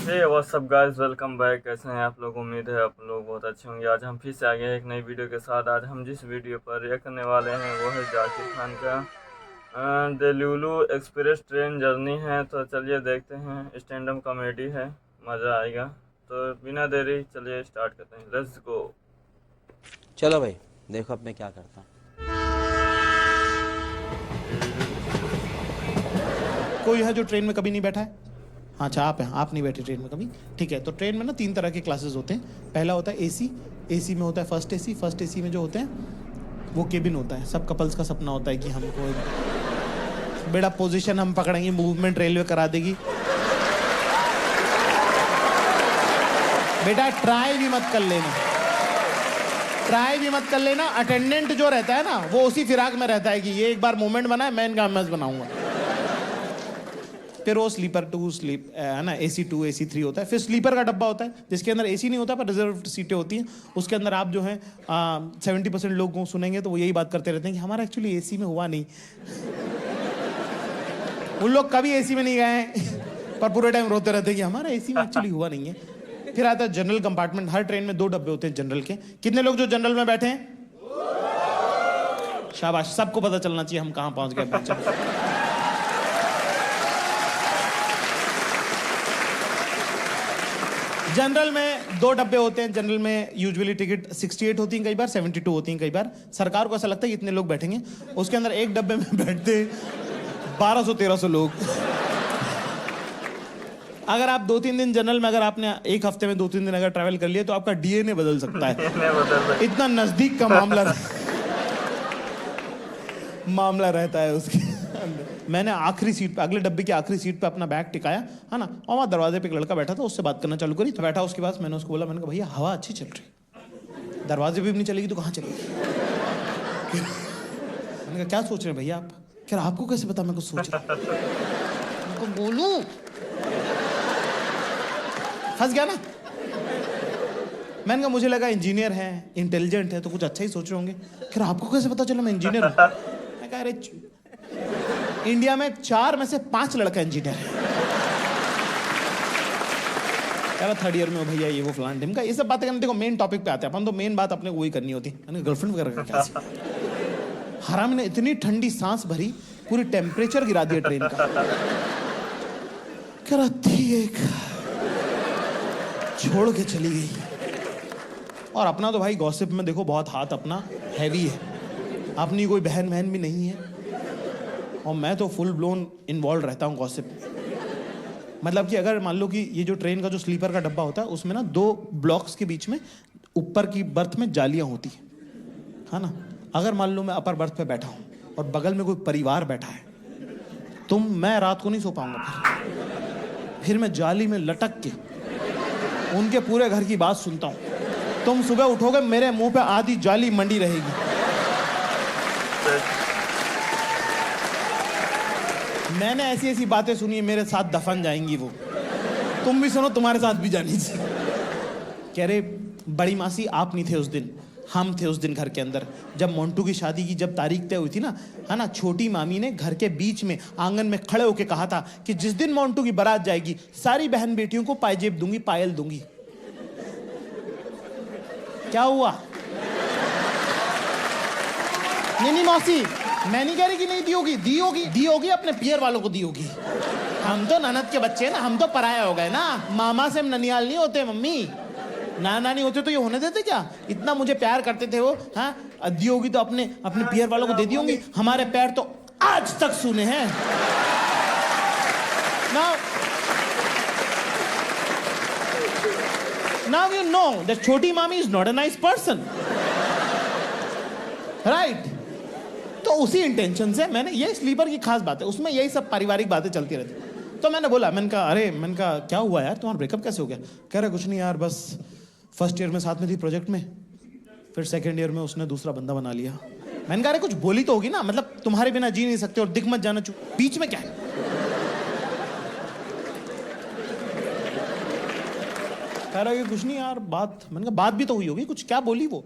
हे WhatsApp guys, welcome back. कैसे हैं आप लोग? उम्मीद है आप लोग बहुत अच्छे होंगे। आज हम फिर से आ गए हैं एक नई वीडियो के साथ। आज हम जिस वीडियो पर रिएक्ट करने वाले हैं वो है जाकिर खान का the Lulu express train journey है। तो चलिए देखते हैं। स्टैंड अप कॉमेडी है, मज़ा आएगा। तो बिना देरी चलिए स्टार्ट करते हैं। Let's go. चलो भाई, देखो अब मैं क्या करता हूँ। कोई है जो ट्रेन में कभी नहीं बैठा है? हाँ, अच्छा आप हैं, आप नहीं बैठे ट्रेन में कभी। ठीक है, तो ट्रेन में ना 3 तरह के क्लासेस होते हैं। पहला होता है एसी। एसी में होता है फर्स्ट एसी। फर्स्ट एसी में जो होते हैं वो केबिन होता है। सब कपल्स का सपना होता है कि हमको बेटा पोजीशन हम पकड़ेंगे, मूवमेंट रेलवे करा देगी। बेटा ट्राई भी मत कर लेना, ट्राई भी मत कर लेना। अटेंडेंट जो रहता है ना वो उसी फिराक में रहता है कि ये एक बार मूवमेंट बनाए, मैं इनका एमएस बनाऊंगा। फिर वो स्लीपर 2 स्लीप है ना, AC 2 AC 3 होता है। फिर स्लीपर का डब्बा होता है जिसके अंदर AC नहीं होता पर रिजर्व सीटें होती हैं। उसके अंदर आप जो है 70% लोग को सुनेंगे तो वो यही बात करते रहते हैं कि हमारा एक्चुअली AC में हुआ नहीं। उन लोग कभी AC में नहीं गए हैं पर पूरे टाइम रोते रहते हैं कि हमारा AC में एक्चुअली हुआ नहीं है। फिर आता है जनरल कंपार्टमेंट। हर ट्रेन में 2 डब्बे होते हैं जनरल के। कितने लोग जो जनरल में बैठे हैं? शाबाश, सबको पता चलना चाहिए हम कहाँ पहुंच गए। जनरल में 2 डब्बे होते हैं। जनरल में यूजुअली टिकट 68 होती हैं, कई बार 72 होती हैं। कई बार सरकार को ऐसा लगता है कि इतने लोग बैठेंगे। उसके अंदर एक डब्बे में बैठते 1200-1300 लोग। अगर आप 2-3 दिन जनरल में, अगर आपने एक हफ्ते में 2-3 दिन अगर ट्रैवल कर लिया तो आपका DNA बदल सकता है। इतना नजदीक का मामला रहता है उसके अंदर। मैंने आखिरी सीट पे, अगले डब्बे की आखिरी सीट पे अपना बैग टिकाया है ना, और वहाँ दरवाजे पे एक लड़का बैठा था, उससे बात करना चालू करी। तो बैठा, उसके पास मैंने उसको बोला, मैंने कहा भैया हवा अच्छी चल रही, दरवाजे पे भी नहीं चलेगी तो कहाँ चलेगी? मैंने कहा क्या सोच रहे हैं भैया आप? कह रहा आपको कैसे पता मैं कुछ सोच रहा हूँ? बोलूं फंस गया ना। मैंने कहा मुझे लगा इंजीनियर है, इंटेलिजेंट है, तो कुछ अच्छा ही सोच रहे होंगे। कह रहा आपको कैसे पता चला मैं इंजीनियर हूँ? मैं कहा अरे इंडिया में 4 में से 5 लड़का इंजीनियर है। कह रहा 3rd ईयर में हो भैया, ये वो फलान ढिमका, ये सब बातें करने। देखो मेन टॉपिक पे आते हैं अपन, तो मेन बात अपने को वही करनी होती है। मैंने गर्लफ्रेंड वगैरह क्या हराम ने इतनी ठंडी सांस भरी, पूरी टेम्परेचर गिरा दिया ट्रेन का। कह रहा थी एक, छोड़ के चली गई। और अपना तो भाई गॉसिप में देखो बहुत हाथ अपना हैवी है। अपनी कोई बहन बहन भी नहीं है और मैं तो फुल ब्लोन इन्वॉल्व रहता हूँ गॉसिप। मतलब कि अगर मान लो कि ये जो ट्रेन का जो स्लीपर का डब्बा होता है उसमें ना 2 ब्लॉक्स के बीच में ऊपर की बर्थ में जालियां होती है ना। अगर मान लो मैं अपर बर्थ पे बैठा हूँ और बगल में कोई परिवार बैठा है तो मैं रात को नहीं सो पाऊंगा। फिर मैं जाली में लटक के उनके पूरे घर की बात सुनता हूँ। तुम सुबह उठोगे मेरे मुंह पे आधी जाली मंडी रहेगी। मैंने ऐसी ऐसी बातें सुनी है, मेरे साथ दफन जाएंगी वो। तुम भी सुनो, तुम्हारे साथ भी जानी चाहिए। कह रहे बड़ी मासी आप नहीं थे उस दिन, हम थे उस दिन घर के अंदर। जब मोंटू की शादी की जब तारीख तय हुई थी ना, है ना, छोटी मामी ने घर के बीच में आंगन में खड़े होके कहा था कि जिस दिन मोंटू की बारात जाएगी सारी बहन बेटियों को पायजेब दूंगी, पायल दूंगी। क्या हुआ? नहीं मौसी, मैं नहीं कह रही कि नहीं दी होगी, दी होगी अपने पियर वालों को दी होगी। हम तो ननद के बच्चे हैं ना, हम तो पराया हो गए ना। मामा से हम ननियाल नहीं होते मम्मी, नाना नहीं होते तो ये होने देते क्या? इतना मुझे प्यार करते थे वो। हाँ, दी होगी तो अपने पियर वालों को दे दी होंगी। हमारे पैर तो आज तक सूने हैं ना। Now you know that छोटी मामी is not a nice person, right? तो उसी इंटेंशन से मैंने, ये स्लीपर की खास बात है, उसमें यही सब पारिवारिक बातें चलती रहती। तो मैंने बोला, मैंने कहा क्या हुआ यार, तुम्हारा ब्रेकअप कैसे हो गया? कह रहा कुछ नहीं यार, बस फर्स्ट ईयर में साथ में थी प्रोजेक्ट में, फिर सेकेंड ईयर में उसने दूसरा बंदा बना लिया। मैंने कहा कुछ बोली तो होगी ना, मतलब तुम्हारे बिना जी नहीं सकते और दिख मत जाना, बीच में क्या है? कह रहा है कुछ नहीं यार बात। मैंने कहा बात भी तो हुई होगी कुछ, क्या बोली वो?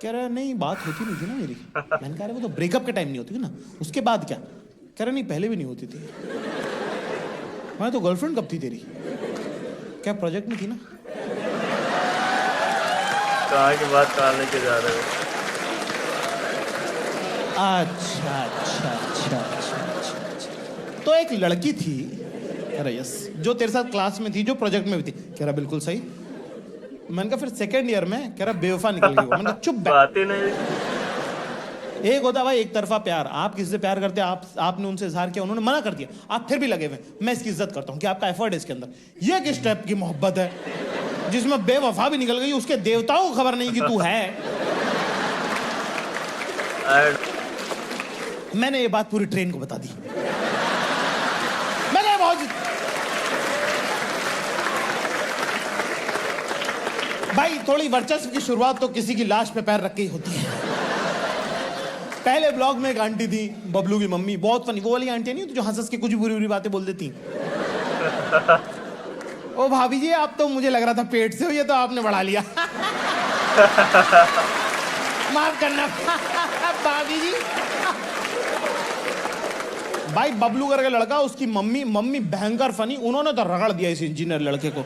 कह रहा है नहीं बात होती नहीं थी ना मेरी। मैंने कहा वो तो ब्रेकअप के टाइम नहीं होती थी ना, उसके बाद क्या? कह रहा नहीं पहले भी नहीं होती थी। मैं तो गर्लफ्रेंड कब थी तेरी? क्या प्रोजेक्ट में थी ना? कहाँ की बात कहाँ लेके जा रहे हो? अच्छा। तो एक लड़की थी, कह रहा यस, जो तेरे साथ क्लास में थी, जो प्रोजेक्ट में भी थी। कह रहा बिल्कुल सही। मैंने कहा फिर सेकेंड ईयर में? कह रहा बेवफा निकल गई वो। मैंने कहा चुप बैठ। बात ही नहीं। एक होता है भाई एक तरफा प्यार, आप किसी से प्यार करते हैं, आपने उनसे इजहार किया, उन्होंने मना कर दिया, आप फिर भी लगे हुए। मैं इसकी इज्जत करता हूँ कि आपका एफर्ट है इसके अंदर। ये किस टाइप की मोहब्बत है जिसमें बेवफा भी निकल गई, उसके देवताओं को खबर नहीं कि तू है। मैंने ये बात पूरी ट्रेन को बता दी। मैंने बहुत भाई थोड़ी वर्चस्व की शुरुआत तो किसी की लाश पे पैर रख के ही होती है। पहले ब्लॉग में एक आंटी थी, बबलू की मम्मी, बहुत फनी। वो वाली आंटी नहीं जो हंस के कुछ बुरी बुरी बातें बोल देती। ओ भाभी जी आप तो, मुझे लग रहा था पेट से हो, ये तो आपने बढ़ा लिया। माफ करना भाभी जी। भाई बबलू करके लड़का, उसकी मम्मी भयंकर फनी। उन्होंने तो रगड़ दिया इस इंजीनियर लड़के को।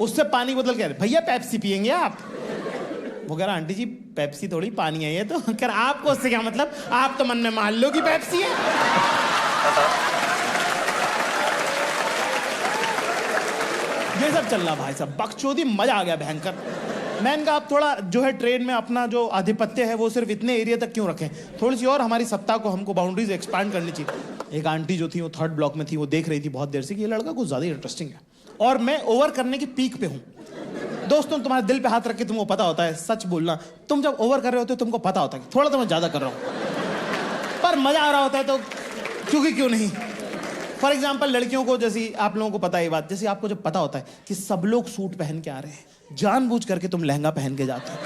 उससे पानी बोतल कह रहे भैया पेप्सी पियेंगे आप? वो कह रहा आंटी जी पेप्सी थोड़ी पानी है ये तो। कह रहा आपको उससे क्या मतलब, आप तो मन में मान लो कि पेप्सी है। ये सब चल रहा भाई साहब, बकचोदी, मजा आ गया भयंकर। मैंने कहा आप थोड़ा जो है ट्रेन में अपना जो आधिपत्य है वो सिर्फ इतने एरिया तक क्यों रखें, थोड़ी सी और हमारी सत्ता को, हमको बाउंड्रीज एक्सपांड करनी चाहिए। एक आंटी जो थी वो 3rd ब्लॉक में थी, वो देख रही थी बहुत देर से कि ये लड़का कुछ ज्यादा इंटरेस्टिंग है और मैं ओवर करने की पीक पे हूँ। दोस्तों तुम्हारे दिल पे हाथ रख के तुमको पता होता है, सच बोलना, तुम जब ओवर कर रहे होते हो तुमको पता होता है कि थोड़ा तो मैं ज्यादा कर रहा हूँ, पर मजा आ रहा होता है तो क्यों नहीं। फॉर एग्जाम्पल लड़कियों को, जैसे आप लोगों को पता है ये बात, जैसे आपको जब पता होता है कि सब लोग सूट पहन के आ रहे हैं, जानबूझ करके तुम लहंगा पहन के जाते हो।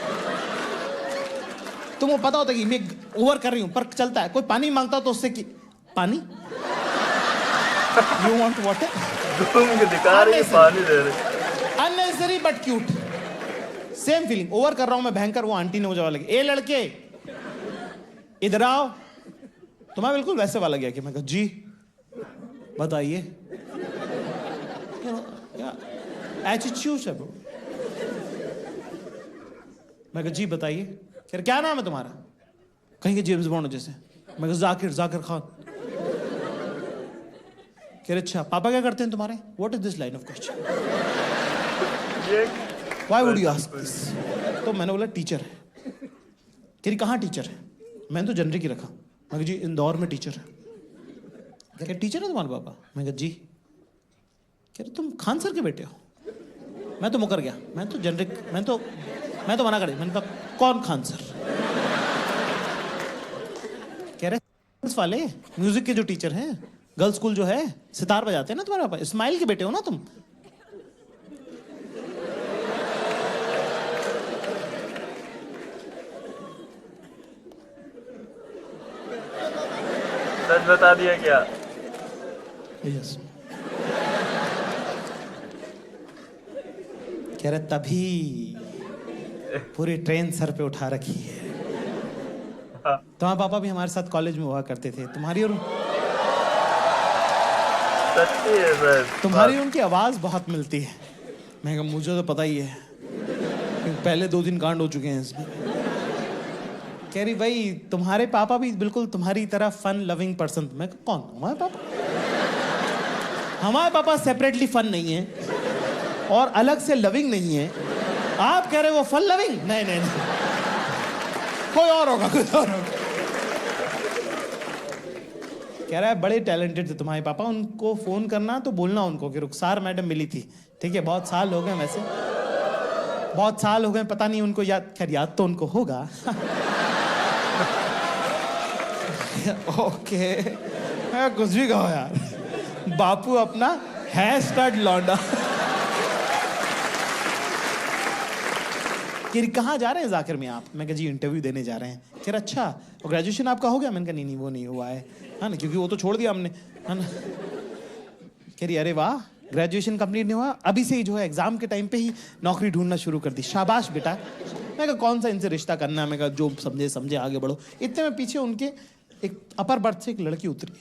तुमको पता होता है कि मैं ओवर कर रही हूं, पर चलता है। कोई पानी मांगता तो उससे कि पानी, यू वांट वाटर, तुम दिखा रही पानी दे रहे। Unnecessary but cute. Same feeling, over कर रहा हूं मैं भयंकर। वो आंटी ने मुझे वाला किया, ए लड़के इधर आओ। तुम्हें बिल्कुल वैसे वाला गया कि मैं कहा जी बताइए। एटीट्यूड है ब्रो। मैं कहा जी बताइए। कह क्या नाम है तुम्हारा? कहेंगे जेम्स बॉन्ड जैसे। मैं कहा जाकिर खान। कह रहे अच्छा पापा क्या करते हैं तुम्हारे? What is this line of question, why would you ask this? तो मैंने बोला टीचर है। कह रही कहाँ टीचर है? मैंने तो जनरिक ही रखा। मैं कहा जी इंदौर में टीचर है। कह रहे टीचर है तुम्हारे पापा? मैं कहा जी। कह रहे तुम खान सर के बेटे हो? मैं तो मुकर गया, मैं तो जनरिक, मैं तो मना कर दिया। मैंने कहा कौन खान सर? कह रहे वाले म्यूजिक के जो टीचर हैं, गर्ल्स स्कूल जो है, सितार बजाते हैं ना तुम्हारे पापा, इस्माइल के बेटे हो ना तुम? सच बता दिया क्या? यस। कह रहे तभी पूरी ट्रेन सर पे उठा रखी है। तुम्हारे पापा भी हमारे साथ कॉलेज में हुआ करते थे। तुम्हारी और सच्ची है सर, तुम्हारी उनकी आवाज बहुत मिलती है। मैं कहा मुझे तो पता ही है, पहले 2 दिन कांड हो चुके हैं इसमें। कह रही भाई तुम्हारे पापा भी बिल्कुल तुम्हारी तरह फन लविंग पर्सन। मैं कहा कौन? हमारे पापा? हमारे पापा सेपरेटली फन नहीं है और अलग से लविंग नहीं है। आप कह रहे वो फन लविंग? नहीं, कोई और होगा। कह रहा है बड़े टैलेंटेड थे तुम्हारे पापा, उनको फोन करना तो बोलना उनको कि रुखसार मैडम मिली थी। ठीक है, बहुत साल हो गए, वैसे बहुत साल हो गए, पता नहीं उनको याद, खैर याद तो उनको होगा। ओके कुछ भी कहो यार, बापू अपना है स्टड लौंडा। कहाँ जा रहे हैं जाकिर में आप? मैं कहा जी इंटरव्यू देने जा रहे हैं। कह रहा अच्छा, और ग्रेजुएशन आपका हो गया? मैंने कहा नहीं वो नहीं हुआ है ना, क्योंकि वो तो छोड़ दिया हमने, है ना। कह रही अरे वाह, ग्रेजुएशन कंप्लीट नहीं हुआ, अभी से ही जो है एग्जाम के टाइम पे ही नौकरी ढूंढना शुरू कर दी, शाबाश बेटा। मैं कहा कौन सा इनसे रिश्ता करना है? मैं कहा जो समझे आगे बढ़ो। इतने में पीछे उनके एक अपर बर्थ से एक लड़की उतरी,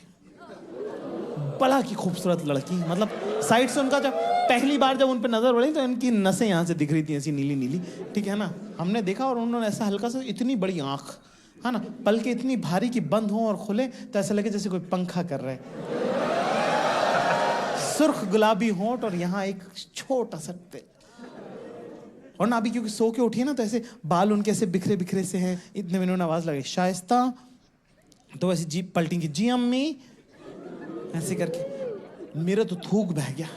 बड़ा की खूबसूरत लड़की, मतलब साइड से उनका जब पहली बार जब उन पर नजर पड़ी तो इनकी नसें यहाँ से दिख रही थी ऐसी नीली नीली, ठीक है ना। हमने देखा और उन्होंने ऐसा हल्का सा, इतनी बड़ी आंख है ना, पलकें इतनी भारी कि बंद हो और खुले तो ऐसा लगे जैसे कोई पंखा कर रहा है। सुर्ख गुलाबी होंठ और यहाँ एक छोटा सा तिल। और ना अभी क्योंकि सो के उठी है ना तो ऐसे बाल उनके ऐसे बिखरे बिखरे से हैं। इतने में उन्होंने आवाज लगाई, शाइस्ता। तो ऐसे जी पलटी की, जी अम्मी, ऐसे करके मेरा तो थूक बह गया।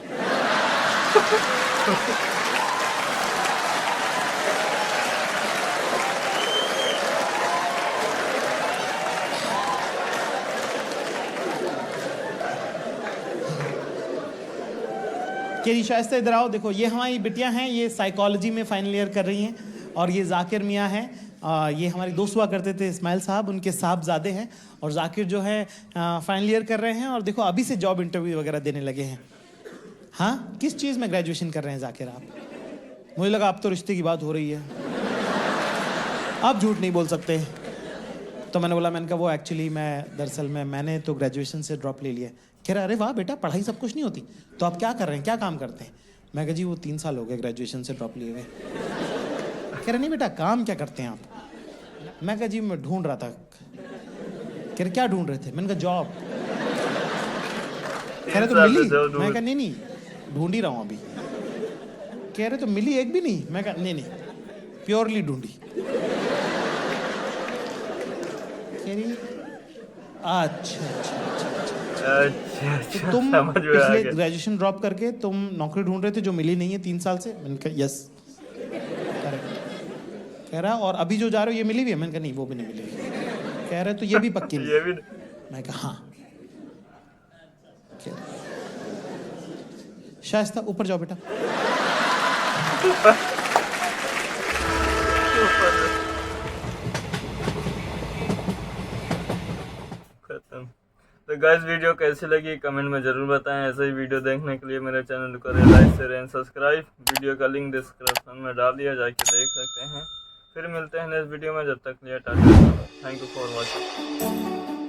कह रही शाइस्ता इधर आओ, देखो ये हमारी बिटियां हैं, ये साइकोलॉजी में फाइनल ईयर कर रही हैं। और ये जाकिर मियाँ हैं, ये हमारे दोस्त हुआ करते थे इस्माइल साहब, उनके साहबजादे हैं। और जाकिर जो है फाइनल ईयर कर रहे हैं और देखो अभी से जॉब इंटरव्यू वगैरह देने लगे हैं। हाँ, किस चीज़ में ग्रेजुएशन कर रहे हैं जाकिर आप? मुझे लगा अब तो रिश्ते की बात हो रही है, आप झूठ नहीं बोल सकते। तो मैंने बोला, मैंने कहा वो एक्चुअली दरअसल मैंने तो ग्रेजुएशन से ड्रॉप ले लिया। कह रहा, अरे वाह बेटा, पढ़ाई सब कुछ नहीं होती, तो आप क्या कर रहे हैं, क्या काम करते हैं? मैं कहा जी वो 3 साल हो गए ग्रेजुएशन से ड्रॉप लिए हुए। कह रहे नहीं बेटा, काम क्या करते हैं आप? मैं कहा जी मैं ढूंढ रहा था। कह रहे क्या ढूंढ रहे थे? मैंने कहा जॉब। कह रहे तो मिली? मैं कहा नहीं, ढूंढ ही रहा हूँ अभी। कह रहे तो मिली एक भी नहीं? मैं कहा नहीं, प्योरली ढूंढी। कह रही अच्छा। तो तुम पिछले ग्रेजुएशन ड्रॉप करके तुम नौकरी ढूंढ रहे थे जो मिली नहीं है 3 साल से? मैंने कहा यस, करेक्ट। कह रहा और अभी जो जा रहे हो ये मिली भी है? मैंने कहा नहीं, वो भी नहीं मिली। कह रहे तो ये भी पक्की नहीं? मैं कहा हाँ। शाइस्ता ऊपर जाओ बेटा। तो गाइस वीडियो कैसी लगी कमेंट में ज़रूर बताएं। ऐसे ही वीडियो देखने के लिए मेरे चैनल को like share and subscribe. Video का लिंक डिस्क्रिप्शन में डाल दिया, जाके देख सकते हैं। फिर मिलते हैं नेक्स्ट वीडियो में, जब तक लिए Tata, thank you for watching.